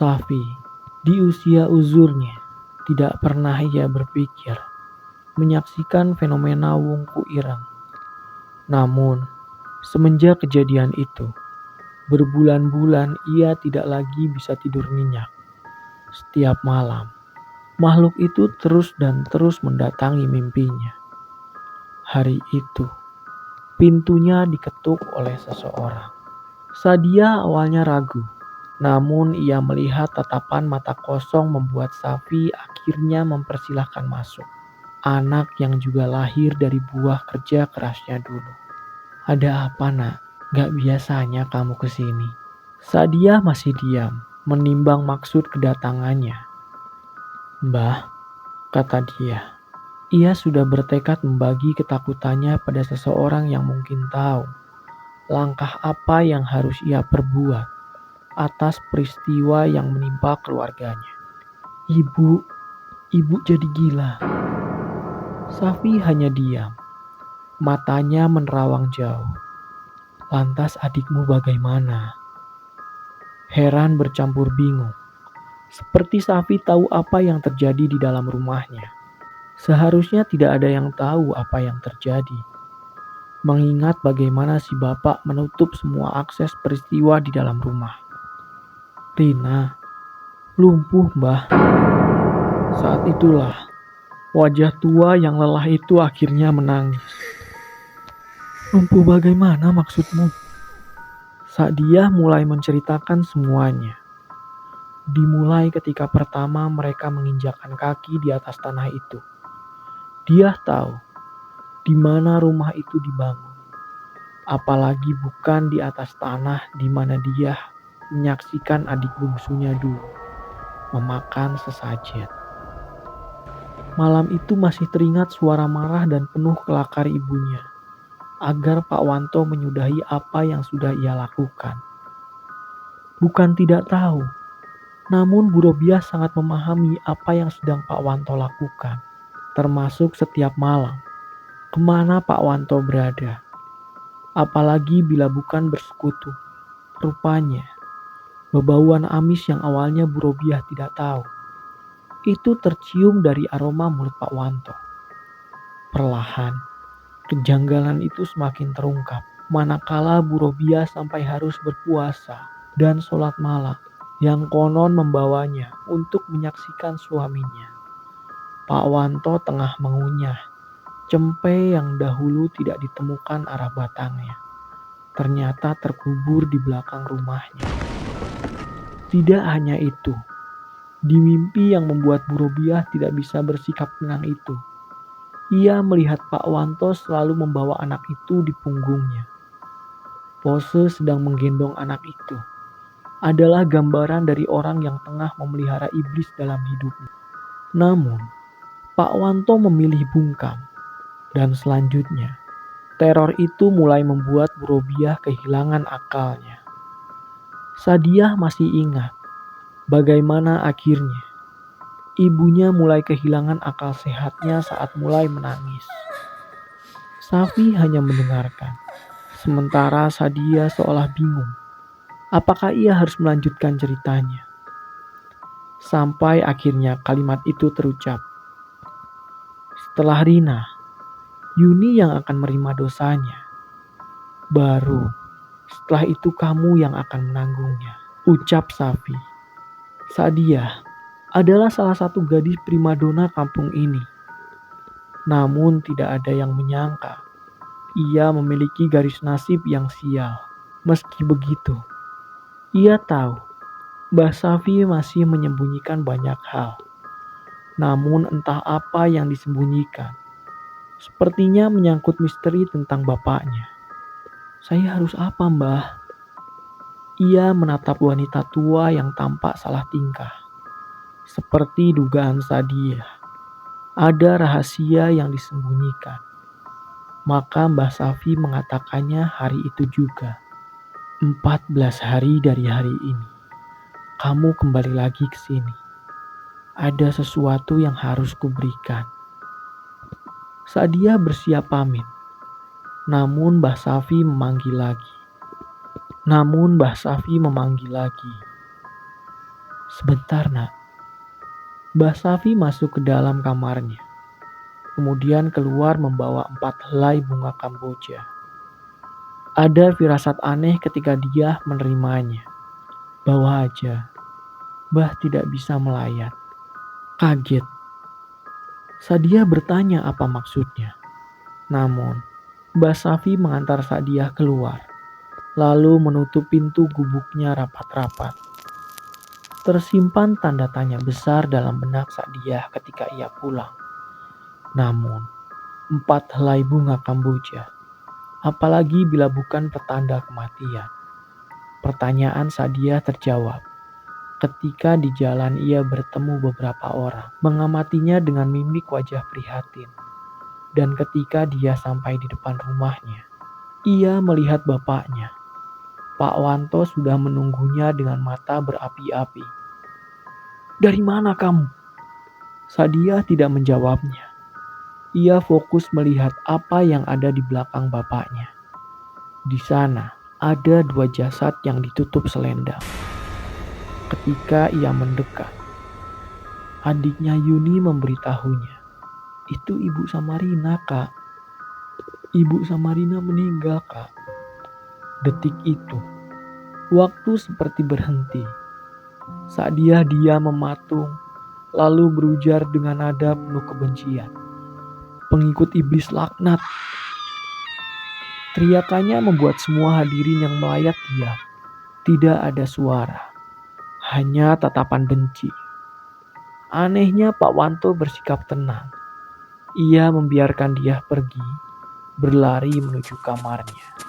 Safi, di usia uzurnya, tidak pernah ia berpikir menyaksikan fenomena Wungku Ireng. Namun, semenjak kejadian itu, berbulan-bulan ia tidak lagi bisa tidur nyenyak. Setiap malam, makhluk itu terus dan terus mendatangi mimpinya. Hari itu, pintunya diketuk oleh seseorang. Sadia awalnya ragu, namun ia melihat tatapan mata kosong membuat Safi akhirnya mempersilahkan masuk. Anak yang juga lahir dari buah kerja kerasnya dulu. Ada apa, nak? Gak biasanya kamu kesini. Sadia masih diam, menimbang maksud kedatangannya. Mbah, kata dia. Ia sudah bertekad membagi ketakutannya pada seseorang yang mungkin tahu langkah apa yang harus ia perbuat atas peristiwa yang menimpa keluarganya. Ibu jadi gila. Safi hanya diam, matanya menerawang jauh. Lantas adikmu bagaimana? Heran bercampur bingung. Seperti Safi tahu apa yang terjadi di dalam rumahnya. Seharusnya tidak ada yang tahu apa yang terjadi. Mengingat bagaimana si bapak menutup semua akses peristiwa di dalam rumah. Rina, lumpuh mbah. Saat itulah, wajah tua yang lelah itu akhirnya menangis. Lumpuh bagaimana maksudmu? Sadia mulai menceritakan semuanya. Dimulai ketika pertama mereka menginjakkan kaki di atas tanah itu. Dia tahu di mana rumah itu dibangun. Apalagi bukan di atas tanah di mana dia menyaksikan adik bungsunya dulu memakan sesajen. Malam itu masih teringat suara marah dan penuh kelakar ibunya agar Pak Wanto menyudahi apa yang sudah ia lakukan. Bukan tidak tahu, namun Bu Robiah sangat memahami apa yang sedang Pak Wanto lakukan, termasuk setiap malam, kemana Pak Wanto berada. Apalagi bila bukan bersekutu. Rupanya, bebauan amis yang awalnya Bu Robiah tidak tahu, itu tercium dari aroma mulut Pak Wanto. Perlahan, kejanggalan itu semakin terungkap, manakala Bu Robiah sampai harus berpuasa dan sholat malam yang konon membawanya untuk menyaksikan suaminya. Pak Wanto tengah mengunyah cempe yang dahulu tidak ditemukan arah batangnya. Ternyata terkubur di belakang rumahnya. Tidak hanya itu, di mimpi yang membuat Bu Robiah tidak bisa bersikap tenang itu, ia melihat Pak Wanto selalu membawa anak itu di punggungnya. Pose sedang menggendong anak itu adalah gambaran dari orang yang tengah memelihara iblis dalam hidupnya. Namun, Pak Wanto memilih bungkam, dan selanjutnya, teror itu mulai membuat Bu Robiah kehilangan akalnya. Sadia masih ingat bagaimana akhirnya ibunya mulai kehilangan akal sehatnya saat mulai menangis. Safi hanya mendengarkan, sementara Sadia seolah bingung apakah ia harus melanjutkan ceritanya. Sampai akhirnya kalimat itu terucap. Setelah Rina, Yuni yang akan menerima dosanya. Baru setelah itu kamu yang akan menanggungnya, ucap Safi. Sadia adalah salah satu gadis primadona kampung ini. Namun tidak ada yang menyangka ia memiliki garis nasib yang sial. Meski begitu, ia tahu Mbah Safi masih menyembunyikan banyak hal. Namun entah apa yang disembunyikan. Sepertinya menyangkut misteri tentang bapaknya. Saya harus apa, Mbah? Ia menatap wanita tua yang tampak salah tingkah. Seperti dugaan Sadia, ada rahasia yang disembunyikan. Maka Mbah Safi mengatakannya hari itu juga. 14 hari dari hari ini, kamu kembali lagi ke sini. Ada sesuatu yang harus kuberikan. Sadia bersiap pamit. Namun Mbah Safi memanggil lagi. Sebentar nak. Mbah Safi masuk ke dalam kamarnya. Kemudian keluar membawa 4 helai bunga kamboja. Ada firasat aneh ketika dia menerimanya. Bawa aja. Mbah tidak bisa melayat. Kaget. Sadia bertanya apa maksudnya. Namun, Mbah Safi mengantar Sadia keluar, lalu menutup pintu gubuknya rapat-rapat. Tersimpan tanda tanya besar dalam benak Sadia ketika ia pulang. Namun, 4 helai bunga kamboja, apalagi bila bukan petanda kematian. Pertanyaan Sadia terjawab ketika di jalan ia bertemu beberapa orang, mengamatinya dengan mimik wajah prihatin. Dan ketika dia sampai di depan rumahnya, ia melihat bapaknya. Pak Wanto sudah menunggunya dengan mata berapi-api. "Dari mana kamu?" Sadia tidak menjawabnya. Ia fokus melihat apa yang ada di belakang bapaknya. Di sana ada 2 jasad yang ditutup selendang. Ketika ia mendekat, adiknya Yuni memberitahunya, "Itu Ibu Samarina, Kak. Ibu Samarina meninggal, Kak." Detik itu, waktu seperti berhenti. Sadia diam mematung, lalu berujar dengan nada penuh kebencian, "Pengikut iblis laknat." Teriakannya membuat semua hadirin yang melayat diam. Tidak ada suara, hanya tatapan benci. Anehnya Pak Wanto bersikap tenang. Ia membiarkan dia pergi, berlari menuju kamarnya.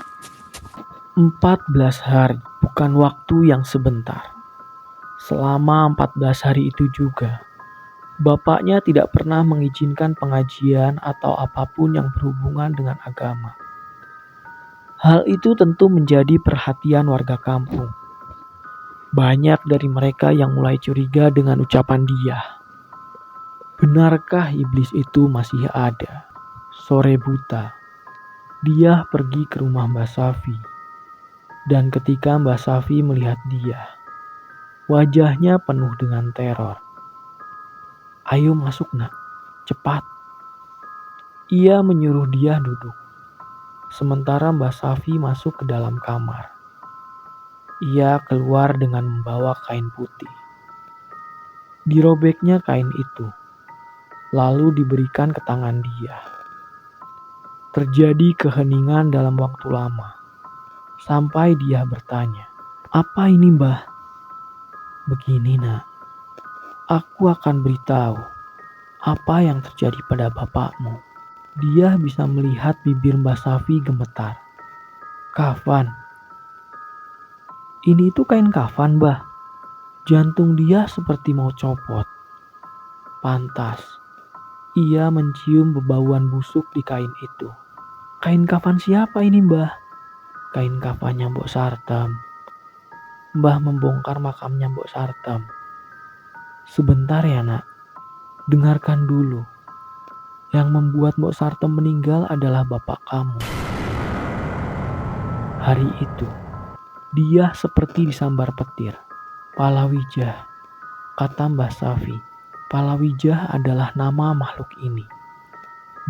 14 hari, bukan waktu yang sebentar. Selama 14 hari itu juga, bapaknya tidak pernah mengizinkan pengajian atau apapun yang berhubungan dengan agama. Hal itu tentu menjadi perhatian warga kampung. Banyak dari mereka yang mulai curiga dengan ucapan dia. Benarkah iblis itu masih ada? Sore buta, dia pergi ke rumah Mbah Safi. Dan ketika Mbah Safi melihat dia, wajahnya penuh dengan teror. "Ayo masuk nak, cepat." Ia menyuruh dia duduk. Sementara Mbah Safi masuk ke dalam kamar. Ia keluar dengan membawa kain putih. Dirobeknya kain itu, lalu diberikan ke tangan dia. Terjadi keheningan dalam waktu lama. Sampai dia bertanya, "Apa ini, Mbah?" "Begini nak, aku akan beritahu apa yang terjadi pada bapakmu." Dia bisa melihat bibir Mbah Safi gemetar. "Kafan. Ini itu kain kafan, Mbah. Jantung dia seperti mau copot." Pantas. Ia mencium bebauan busuk di kain itu. "Kain kafan siapa ini, Mbah?" "Kain kafannya Mbok Sartem. Mbah membongkar makamnya Mbok Sartem." "Sebentar ya nak, dengarkan dulu. Yang membuat Mbok Sartem meninggal adalah bapak kamu." Hari itu, dia seperti disambar petir. "Palawijah," kata Mbah Safi. "Palawijah adalah nama makhluk ini.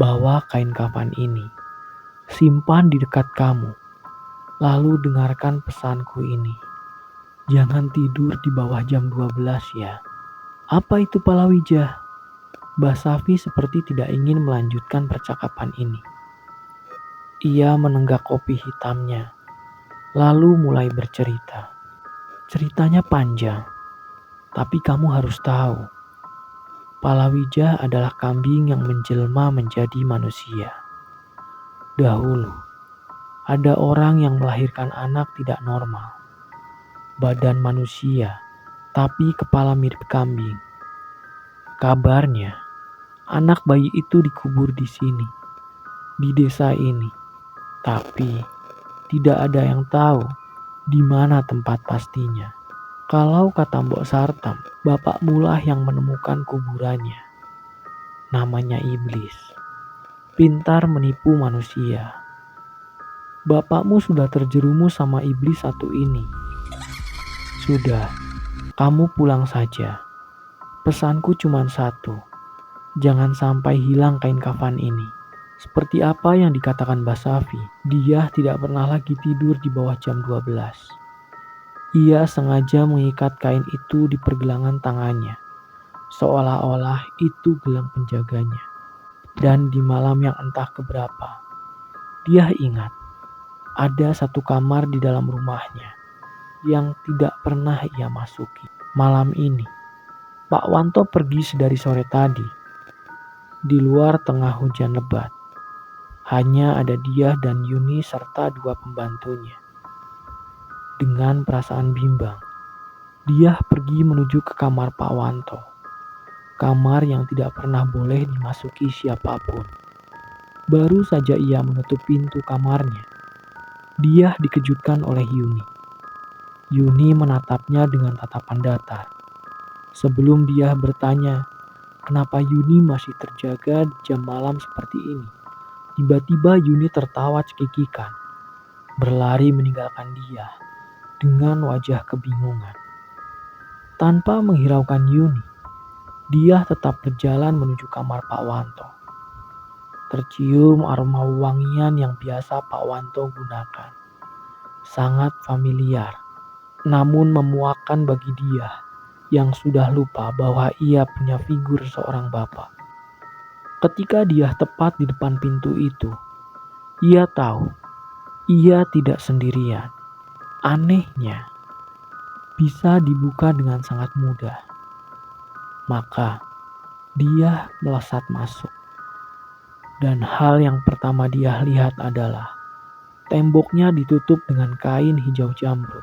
Bawa kain kafan ini, simpan di dekat kamu. Lalu dengarkan pesanku ini. Jangan tidur di bawah jam 12 ya." "Apa itu Palawijah?" Mbah Safi seperti tidak ingin melanjutkan percakapan ini. Ia menenggak kopi hitamnya, lalu mulai bercerita. Ceritanya panjang, tapi kamu harus tahu. Palawijah adalah kambing yang menjelma menjadi manusia. Dahulu, ada orang yang melahirkan anak tidak normal. Badan manusia, tapi kepala mirip kambing. Kabarnya, anak bayi itu dikubur di sini, di desa ini. Tapi, tidak ada yang tahu di mana tempat pastinya. Kalau kata Mbok Sartem, bapak mulah yang menemukan kuburannya. Namanya iblis. Pintar menipu manusia. Bapakmu sudah terjerumus sama iblis satu ini. Sudah, Kamu pulang saja. Pesanku cuma satu, jangan sampai hilang kain kafan ini. Seperti apa yang dikatakan Mbak Safi, dia tidak pernah lagi tidur di bawah jam 12. Ia sengaja mengikat kain itu di pergelangan tangannya, seolah-olah itu gelang penjaganya. Dan di malam yang entah keberapa, dia ingat ada satu kamar di dalam rumahnya yang tidak pernah ia masuki. Malam ini, Pak Wanto pergi sedari sore tadi. Di luar tengah hujan lebat. Hanya ada dia dan Yuni serta dua pembantunya. Dengan perasaan bimbang, dia pergi menuju ke kamar Pak Wanto. Kamar yang tidak pernah boleh dimasuki siapapun. Baru saja ia menutup pintu kamarnya, dia dikejutkan oleh Yuni. Yuni menatapnya dengan tatapan datar. Sebelum dia bertanya, kenapa Yuni masih terjaga di jam malam seperti ini? Tiba-tiba Yuni tertawa cekikikan, berlari meninggalkan dia dengan wajah kebingungan. Tanpa menghiraukan Yuni, dia tetap berjalan menuju kamar Pak Wanto. Tercium aroma wangian yang biasa Pak Wanto gunakan. Sangat familiar, namun memuakkan bagi dia yang sudah lupa bahwa ia punya figur seorang bapak. Ketika dia tepat di depan pintu itu, ia tahu ia tidak sendirian. Anehnya, bisa dibuka dengan sangat mudah. Maka, dia melesat masuk. Dan hal yang pertama dia lihat adalah temboknya ditutup dengan kain hijau jamrut.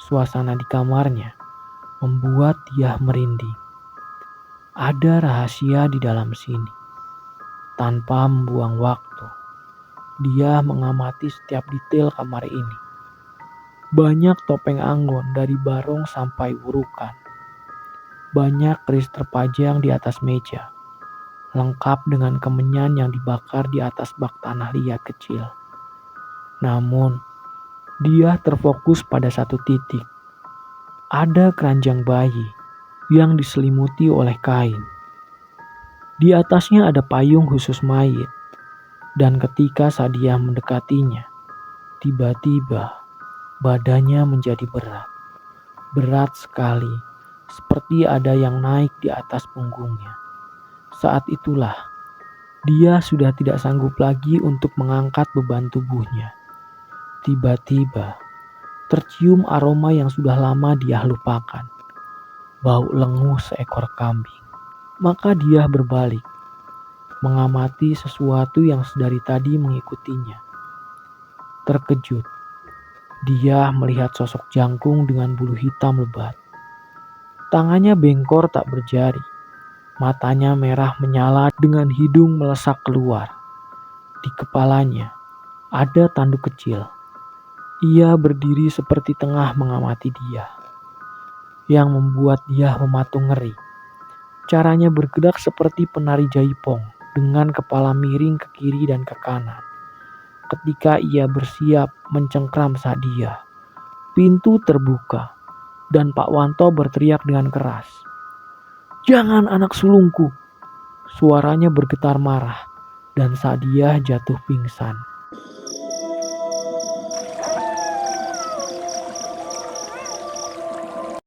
Suasana di kamarnya membuat dia merinding. Ada rahasia di dalam sini. Tanpa membuang waktu, dia mengamati setiap detail kamar ini. Banyak topeng anggon dari barong sampai wurukan. Banyak keris terpajang di atas meja, lengkap dengan kemenyan yang dibakar di atas bak tanah liat kecil. Namun, dia terfokus pada satu titik. Ada keranjang bayi yang diselimuti oleh kain. Di atasnya ada payung khusus mayit. Dan ketika Sadia mendekatinya, tiba-tiba badannya menjadi berat. Berat sekali, seperti ada yang naik di atas punggungnya. Saat itulah, dia sudah tidak sanggup lagi untuk mengangkat beban tubuhnya. Tiba-tiba, tercium aroma yang sudah lama dia lupakan. Bau lenguh seekor kambing. Maka dia berbalik, mengamati sesuatu yang sedari tadi mengikutinya. Terkejut, dia melihat sosok jangkung dengan bulu hitam lebat. Tangannya bengkor tak berjari, matanya merah menyala dengan hidung melesak keluar. Di kepalanya ada tanduk kecil. Ia berdiri seperti tengah mengamati dia, yang membuat dia mematung ngeri. Caranya bergerak seperti penari jaipong dengan kepala miring ke kiri dan ke kanan. Ketika ia bersiap mencengkram Sadia, pintu terbuka dan Pak Wanto berteriak dengan keras. "Jangan anak sulungku!" Suaranya bergetar marah dan Sadia jatuh pingsan.